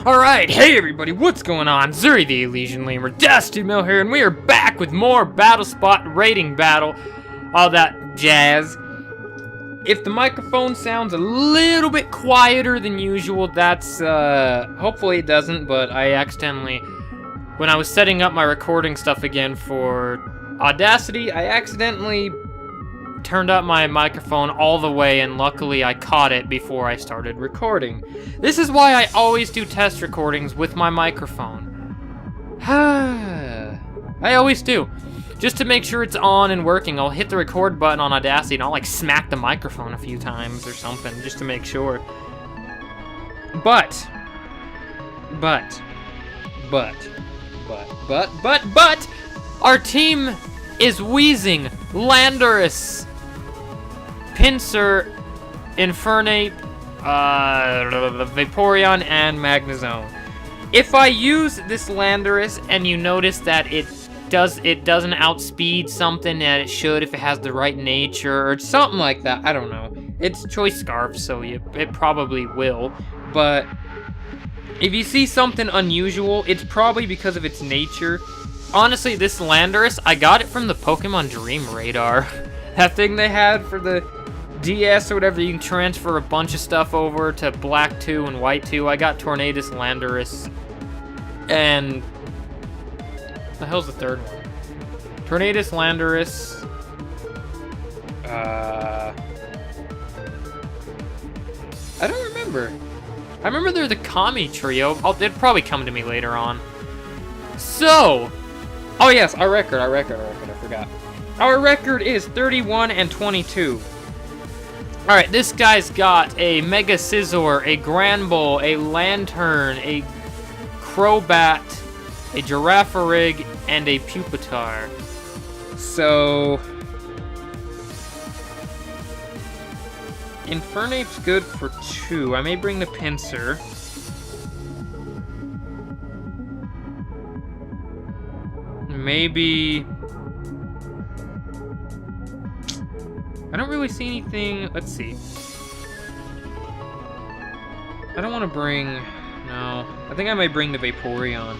Alright, hey everybody, what's going on? Zuri the Elysian Lemur, DustyMill here, and we are back with more Battle Spot rating battle, all that jazz. If the microphone sounds a little bit quieter than usual, that's, hopefully it doesn't, but I accidentally, when I was setting up my recording stuff again for Audacity, I accidentally turned up my microphone all the way, and luckily I caught it before I started recording. This is why I always do test recordings with my microphone. I always do. Just to make sure it's on and working, I'll hit the record button on Audacity and I'll like smack the microphone a few times or something just to make sure. But our team is wheezing Landorus, Pinsir, Infernape, Vaporeon, and Magnezone. If I use this Landorus and you notice that it doesn't outspeed something that it should if it has the right nature or something like that, I don't know. It's Choice Scarf, so it probably will. But if you see something unusual, it's probably because of its nature. Honestly, this Landorus, I got it from the Pokemon Dream Radar. That thing they had for the DS or whatever, you can transfer a bunch of stuff over to Black 2 and White 2. I got Tornadus, Landorus, and the hell's the third one? Tornadus, Landorus, I don't remember. I remember they're the Kami trio. It'll probably come to me later on. So, oh yes, our record, I forgot. Our record is 31 and 22. Alright, this guy's got a Mega Scizor, a Granbull, a Lantern, a Crobat, a Girafarig, and a Pupitar. So, Infernape's good for 2. I may bring the Pinsir. Maybe I don't really see anything. Let's see. I don't want to bring... No. I think I might bring the Vaporeon.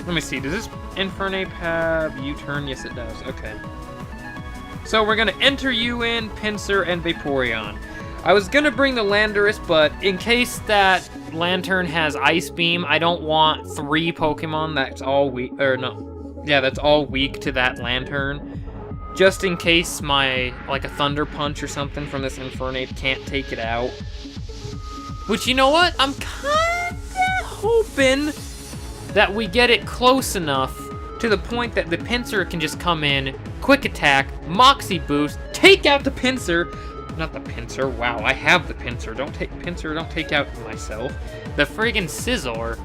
Let me see. Does this Infernape have U-turn? Yes, it does. Okay. So we're going to enter you in, Pinsir, and Vaporeon. I was going to bring the Landorus, but in case that Lantern has Ice Beam, I don't want 3 Pokemon that's all weak, or no, yeah, that's all weak to that Lantern. Just in case my, like a Thunder Punch or something from this Infernape can't take it out. Which, you know what? I'm kinda hoping that we get it close enough to the point that the Pinsir can just come in, Quick Attack, Moxie Boost, take out the Pinsir. Not the Pinsir. Wow, I have the Pinsir. Don't take Pinsir. Don't take out myself. The friggin' Scizor.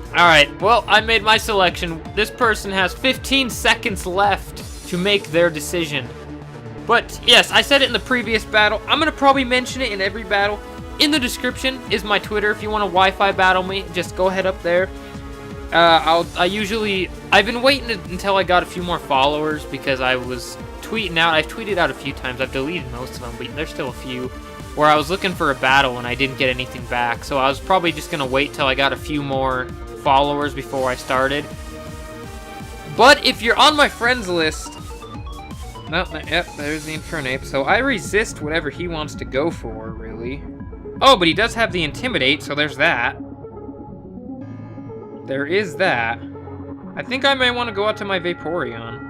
Alright, well, I made my selection. This person has 15 seconds left to make their decision. But, yes, I said it in the previous battle. I'm going to probably mention it in every battle. In the description is my Twitter. If you want to Wi-Fi battle me, just go ahead up there. I've been waiting until I got a few more followers because I was tweeting out. I've tweeted out a few times. I've deleted most of them, but there's still a few where I was looking for a battle and I didn't get anything back. So I was probably just gonna wait till I got a few more followers before I started. But if you're on my friends list, no, yep, there's the Infernape. So I resist whatever he wants to go for, really. Oh, but he does have the Intimidate, so there's that. There is that. I think I may want to go out to my Vaporeon.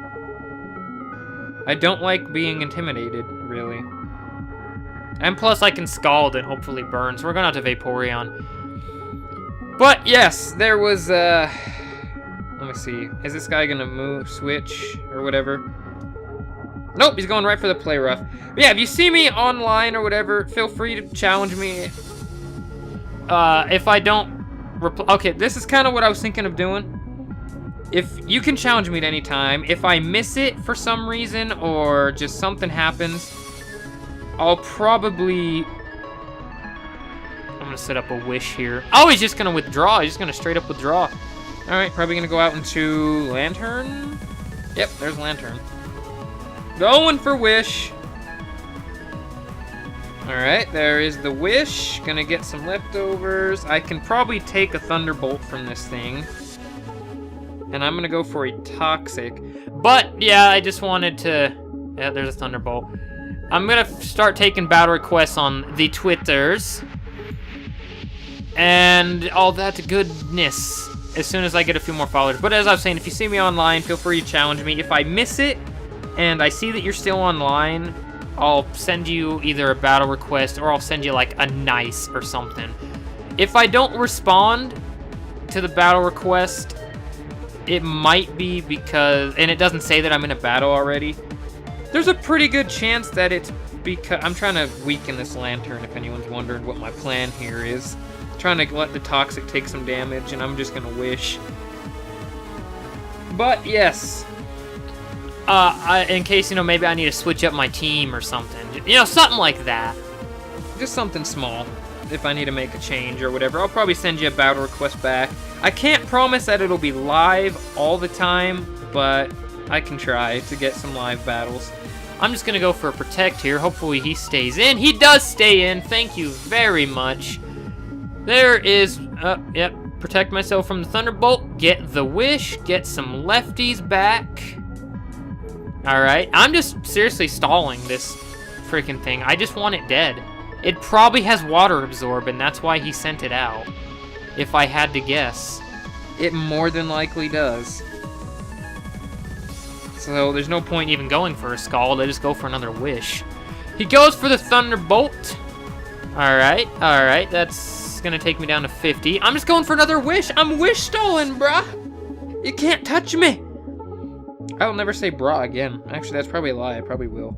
I don't like being intimidated, really. And plus I can Scald and hopefully burn, so we're going out to Vaporeon. But yes, there was, let me see. Is this guy gonna move, switch, or whatever? Nope, he's going right for the Play Rough. But yeah, if you see me online or whatever, feel free to challenge me. If I don't okay, this is kind of what I was thinking of doing. If you can challenge me at any time, if I miss it for some reason or just something happens, I'll probably... I'm gonna set up a wish here. Oh, he's just gonna withdraw. He's just gonna straight up withdraw. Alright, probably gonna go out into Lantern. Yep, there's Lantern. Going for wish. Alright, there is the wish. Gonna get some leftovers. I can probably take a thunderbolt from this thing. And I'm gonna go for a toxic. But, yeah, I just wanted to... Yeah, there's a thunderbolt. I'm gonna start taking battle requests on the Twitters. And all that goodness. As soon as I get a few more followers. But as I was saying, if you see me online, feel free to challenge me. If I miss it, and I see that you're still online... I'll send you either a battle request or I'll send you like a nice or something. If I don't respond to the battle request, it might be because, and it doesn't say that I'm in a battle already, there's a pretty good chance that it's because, I'm trying to weaken this lantern if anyone's wondering what my plan here is. Trying to let the toxic take some damage and I'm just gonna wish. But yes. In case, you know, maybe I need to switch up my team or something. You know, something like that. Just something small. If I need to make a change or whatever, I'll probably send you a battle request back. I can't promise that it'll be live all the time, but I can try to get some live battles. I'm just going to go for a protect here. Hopefully he stays in. He does stay in. Thank you very much. There is... yep. Protect myself from the thunderbolt. Get the wish. Get some lefties back. Alright, I'm just seriously stalling this freaking thing. I just want it dead. It probably has water absorb, and that's why he sent it out. If I had to guess. It more than likely does. So there's no point even going for a scald. I just go for another wish. He goes for the thunderbolt. Alright, alright. That's gonna take me down to 50. I'm just going for another wish. I'm wish stalling, bruh. You can't touch me. I'll never say brah again. Actually, that's probably a lie. I probably will.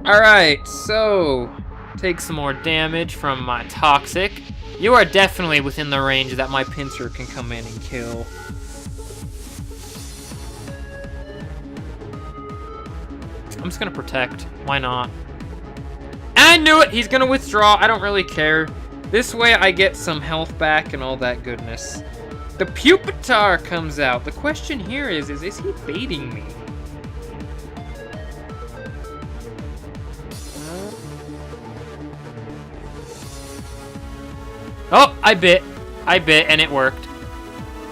Alright, so... Take some more damage from my toxic. You are definitely within the range that my pincer can come in and kill. I'm just gonna protect. Why not? I knew it! He's gonna withdraw. I don't really care. This way I get some health back and all that goodness. The Pupitar comes out. The question here is he baiting me? Oh, I bit, and it worked.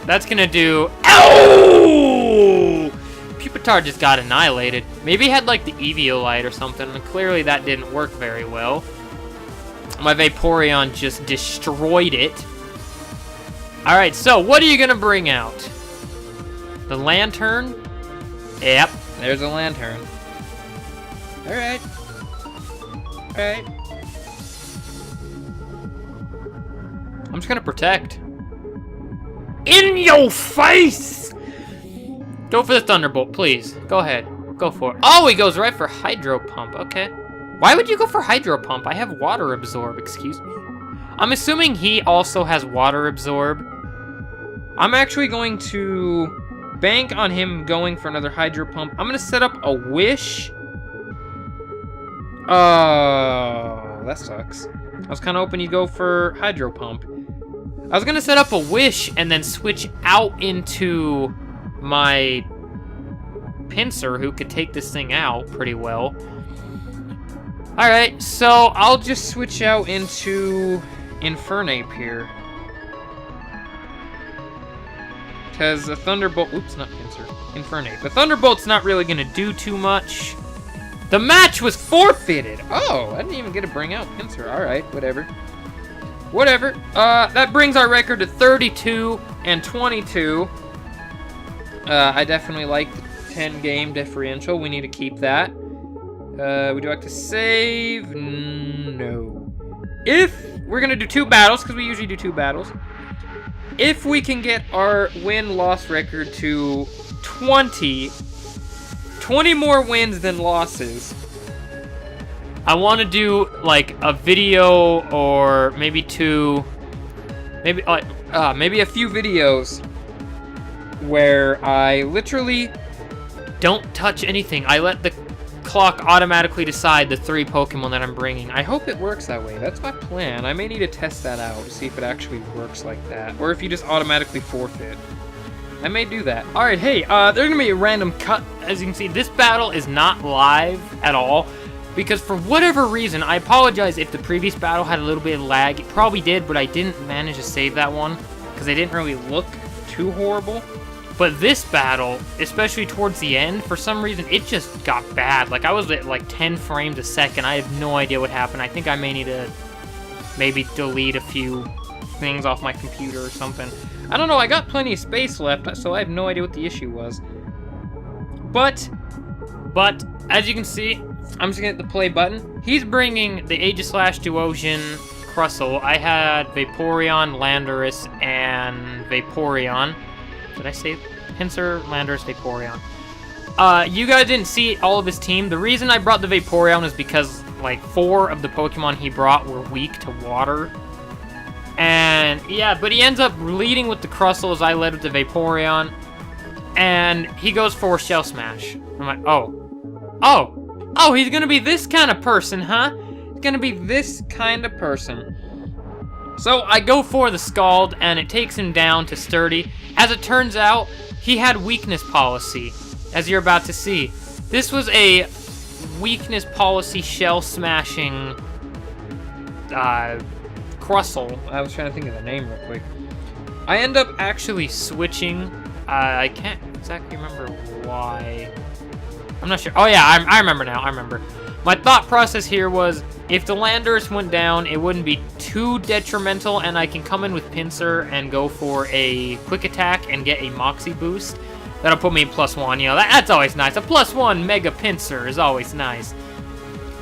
That's gonna do... Ow! Pupitar just got annihilated. Maybe he had like the Eviolite or something, and clearly that didn't work very well. My Vaporeon just destroyed it. Alright, so what are you gonna bring out? The lantern? Yep, there's a lantern. Alright. Alright. I'm just gonna protect. In your face! Go for the Thunderbolt, please. Go ahead. Go for it. Oh, he goes right for Hydro Pump. Okay. Why would you go for Hydro Pump? I have Water Absorb, excuse me. I'm assuming he also has Water Absorb. I'm actually going to bank on him going for another Hydro Pump. I'm going to set up a Wish. Oh, that sucks. I was kind of hoping he'd go for Hydro Pump. I was going to set up a Wish and then switch out into my Pincer, who could take this thing out pretty well. Alright, so I'll just switch out into Infernape here. Because the Thunderbolt... Oops, not Pincer. Infernape. The Thunderbolt's not really going to do too much. The match was forfeited! Oh, I didn't even get to bring out Pincer. Alright, whatever. Whatever. That brings our record to 32 and 22. I definitely like the 10-game differential. We need to keep that. Would you like to save? No. If we're going to do 2 battles, because we usually do 2 battles. If we can get our win-loss record to 20 more wins than losses, I want to do like a video or maybe 2, maybe a few videos where I literally don't touch anything. I let the clock automatically decide the 3 Pokemon that I'm bringing. I hope it works that way. That's my plan. I may need to test that out to see if it actually works like that, or if you just automatically forfeit. I may do that. All right, hey, there's gonna be a random cut. As you can see, this battle is not live at all. because for whatever reason, I apologize if the previous battle had a little bit of lag. It probably did, but I didn't manage to save that one because they didn't really look too horrible. But this battle, especially towards the end, for some reason, it just got bad. Like, I was at, like, 10 frames a second. I have no idea what happened. I think I may need to maybe delete a few things off my computer or something. I don't know. I got plenty of space left, so I have no idea what the issue was. But, as you can see, I'm just gonna hit the play button. He's bringing the Aegislash, Duosion, Crustle. I had Vaporeon, Landorus, and Vaporeon. Did I say Pinsir, Landorus, Vaporeon? You guys didn't see all of his team. The reason I brought the Vaporeon is because, like, 4 of the Pokemon he brought were weak to water. And, yeah, but he ends up leading with the Crustle as I led with the Vaporeon. And he goes for Shell Smash. I'm like, oh, he's gonna be this kind of person, huh? He's gonna be this kind of person. So I go for the Scald, and it takes him down to Sturdy. As it turns out, he had weakness policy, as you're about to see. This was a weakness policy shell smashing Crustle. I was trying to think of the name real quick. I end up actually switching. I can't exactly remember why. I'm not sure. Oh yeah, I remember now. I remember. My thought process here was, if the Landorus went down, it wouldn't be too detrimental, and I can come in with Pinsir and go for a quick attack and get a Moxie boost. That'll put me in +1. You know, that's always nice. A +1 Mega Pinsir is always nice.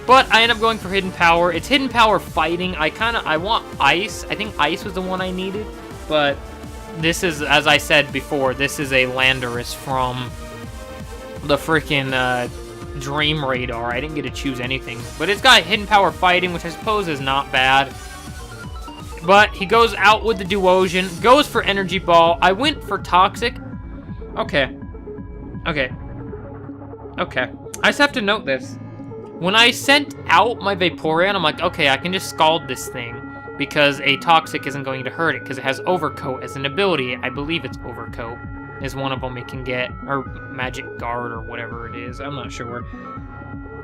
But I end up going for Hidden Power. It's Hidden Power fighting. I want Ice. I think Ice was the one I needed. But this is, as I said before, this is a Landorus from the freaking Dream Radar. I didn't get to choose anything. But it's got Hidden Power fighting, which I suppose is not bad. But he goes out with the Duosion, goes for Energy Ball. I went for Toxic. Okay. I just have to note this. When I sent out my Vaporeon, I'm like, okay, I can just Scald this thing, because a Toxic isn't going to hurt it, because it has Overcoat as an ability. I believe it's Overcoat is one of them it can get, or Magic Guard, or whatever it is. I'm not sure.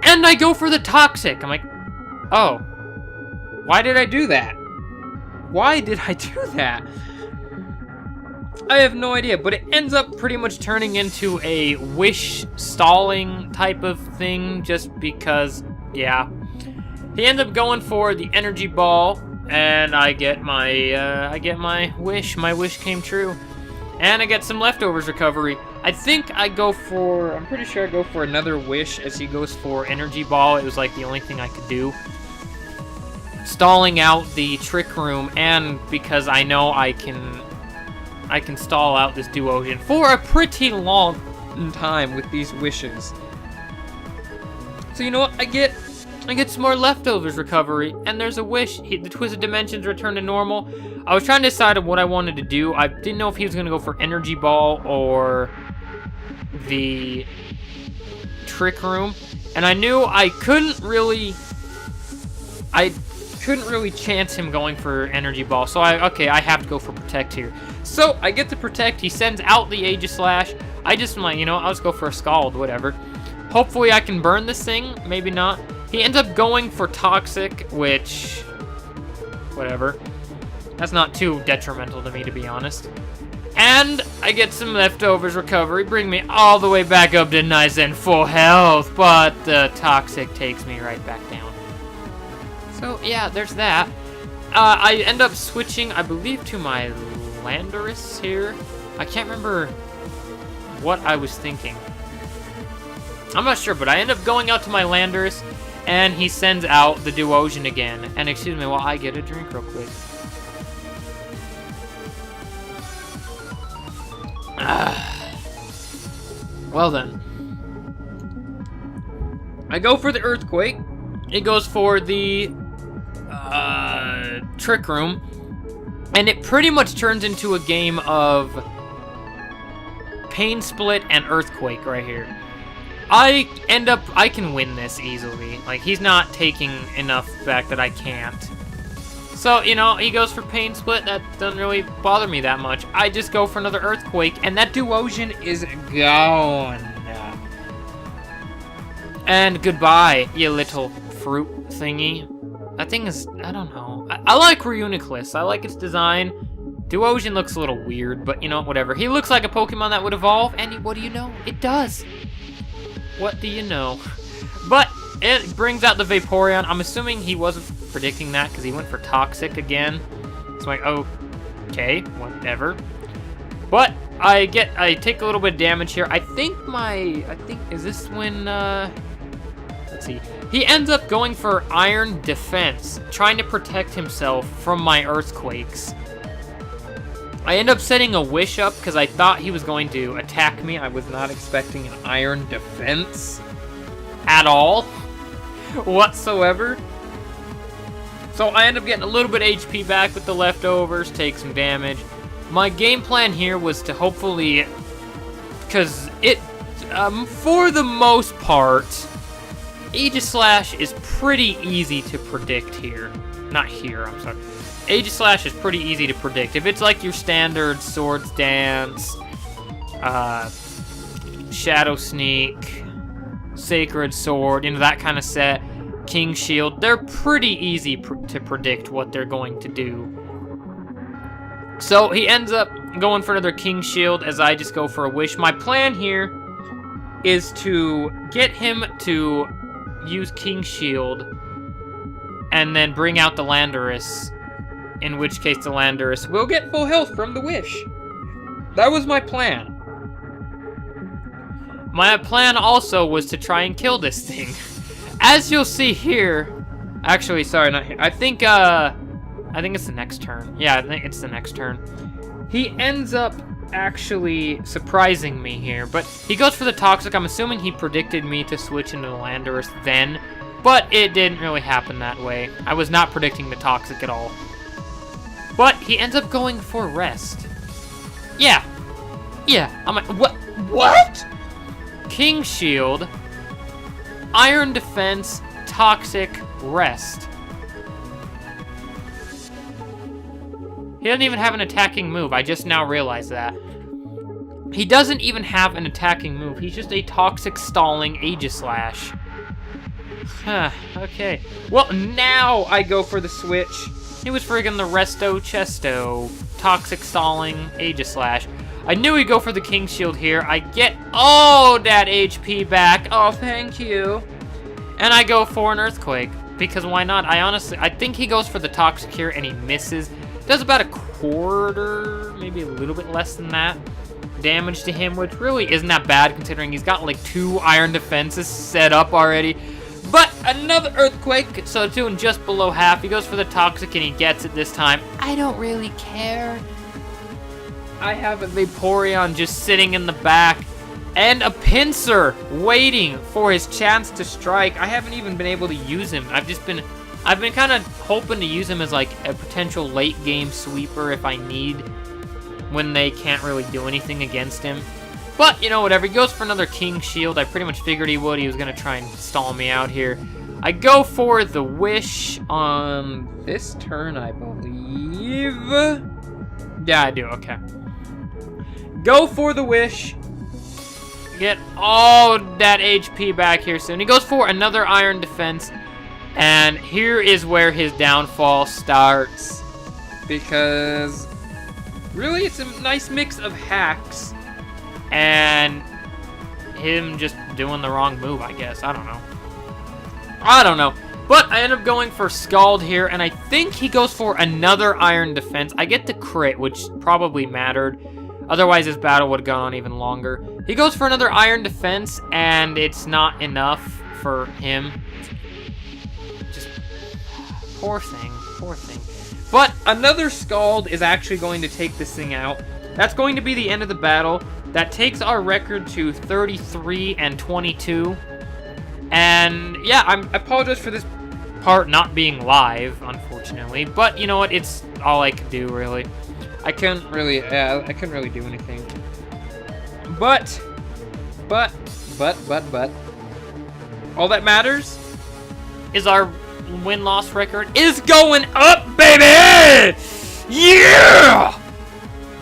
And I go for the Toxic. I'm like, oh, why did I do that? Why did I do that? I have no idea, but it ends up pretty much turning into a wish stalling type of thing, just because, yeah. He ends up going for the Energy Ball, and I get my wish. My wish came true. And I get some leftovers recovery. I think I'm pretty sure I go for another wish as he goes for Energy Ball. It was like the only thing I could do. Stalling out the Trick Room, and because I know I can stall out this Duosion for a pretty long time with these wishes. So you know what? I get some more leftovers recovery, and there's a wish. The Twisted Dimensions return to normal. I was trying to decide on what I wanted to do. I didn't know if he was going to go for Energy Ball or the Trick Room, and I knew I couldn't really chance him going for Energy Ball, so I have to go for Protect here. So I get to Protect. He sends out the Aegislash. I just am like, you know, I'll just go for a Scald, whatever. Hopefully I can burn this thing, maybe not. He ends up going for Toxic, which, whatever. That's not too detrimental to me, to be honest. And I get some leftovers recovery, bring me all the way back up to nice and full health, but the Toxic takes me right back down. So yeah, there's that. I end up switching, I believe, to my Landorus here. I can't remember what I was thinking. I'm not sure, but I end up going out to my Landorus, and he sends out the Duosion again. And excuse me while I get a drink real quick. Well then. I go for the Earthquake. It goes for the Trick Room. And it pretty much turns into a game of Pain Split and Earthquake right here. I can win this easily. Like, he's not taking enough back that I can't. So, you know, he goes for Pain Split. That doesn't really bother me that much. I just go for another Earthquake, and that Duosion is gone. And goodbye, you little fruit thingy. That thing is, I don't know. I like Reuniclus. I like its design. Duosion looks a little weird, but you know, whatever. He looks like a Pokemon that would evolve, and what do you know? It does. What do you know? But it brings out the Vaporeon. I'm assuming he wasn't predicting that because he went for Toxic again. So I'm like, okay, whatever. But I take a little bit of damage here. I think, is this when, let's see. He ends up going for Iron Defense, trying to protect himself from my Earthquakes. I end up setting a Wish up because I thought he was going to attack me. I was not expecting an Iron Defense at all, whatsoever. So I end up getting a little bit of HP back with the leftovers, take some damage. My game plan here was to hopefully, because for the most part, Aegislash is pretty easy to predict here. Not here, I'm sorry. Aegislash is pretty easy to predict. If it's like your standard Swords Dance, Shadow Sneak, Sacred Sword, that kind of set, King Shield, they're pretty easy to predict what they're going to do. So he ends up going for another King Shield as I just go for a Wish. My plan here is to get him to use King Shield and then bring out the Landorus, in which case the Landorus will get full health from the Wish. That was my plan. My plan also was to try and kill this thing. As you'll see here, actually, sorry, not here. I think it's the next turn. Yeah, I think it's the next turn. He ends up actually surprising me here, but he goes for the Toxic. I'm assuming he predicted me to switch into the Landorus then, but it didn't really happen that way. I was not predicting the Toxic at all. But he ends up going for Rest. Yeah. I'm like, what? King Shield, Iron Defense, Toxic, Rest. He doesn't even have an attacking move. I just now realized that. He doesn't even have an attacking move. He's just a Toxic Stalling Aegislash. Okay. Well, now I go for the switch. He was friggin' the Resto Chesto. Toxic Stalling Aegislash. I knew he'd go for the King Shield here. I get all that HP back. Oh, thank you. And I go for an Earthquake. Because why not? I think he goes for the Toxic here and he misses. Does about a quarter, maybe a little bit less than that, damage to him, which really isn't that bad considering he's got like 2 Iron Defenses set up already. But another Earthquake, so it's doing just below half. He goes for the Toxic and he gets it this time. I don't really care. I have a Vaporeon just sitting in the back and a Pinsir waiting for his chance to strike. I haven't even been able to use him. I've been kind of hoping to use him as like a potential late game sweeper if I need, when they can't really do anything against him. But, you know, whatever. He goes for another King Shield. I pretty much figured he would. He was going to try and stall me out here. I go for the Wish on this turn, I believe. Yeah, I do. Okay. Go for the Wish. Get all that HP back here soon. He goes for another Iron Defense. And here is where his downfall starts. Because really it's a nice mix of hacks and him just doing the wrong move, I guess. I don't know. But I end up going for Scald here, and I think he goes for another Iron Defense. I get the crit, which probably mattered. Otherwise, this battle would have gone on even longer. He goes for another Iron Defense, and it's not enough for him. Just, poor thing. But another Scald is actually going to take this thing out. That's going to be the end of the battle. That takes our record to 33 and 22. And yeah, I apologize for this part not being live, unfortunately. But you know what? It's all I could do, really. I couldn't really do anything. But, all that matters is our win-loss record is going up, baby! Yeah!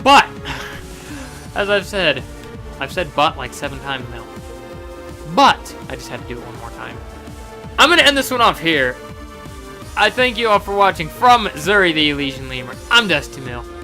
But, as I've said but like 7 times now. But, I just had to do it one more time. I'm gonna end this one off here. I thank you all for watching. From Zuri the Elysian Lemur, I'm DustyMill.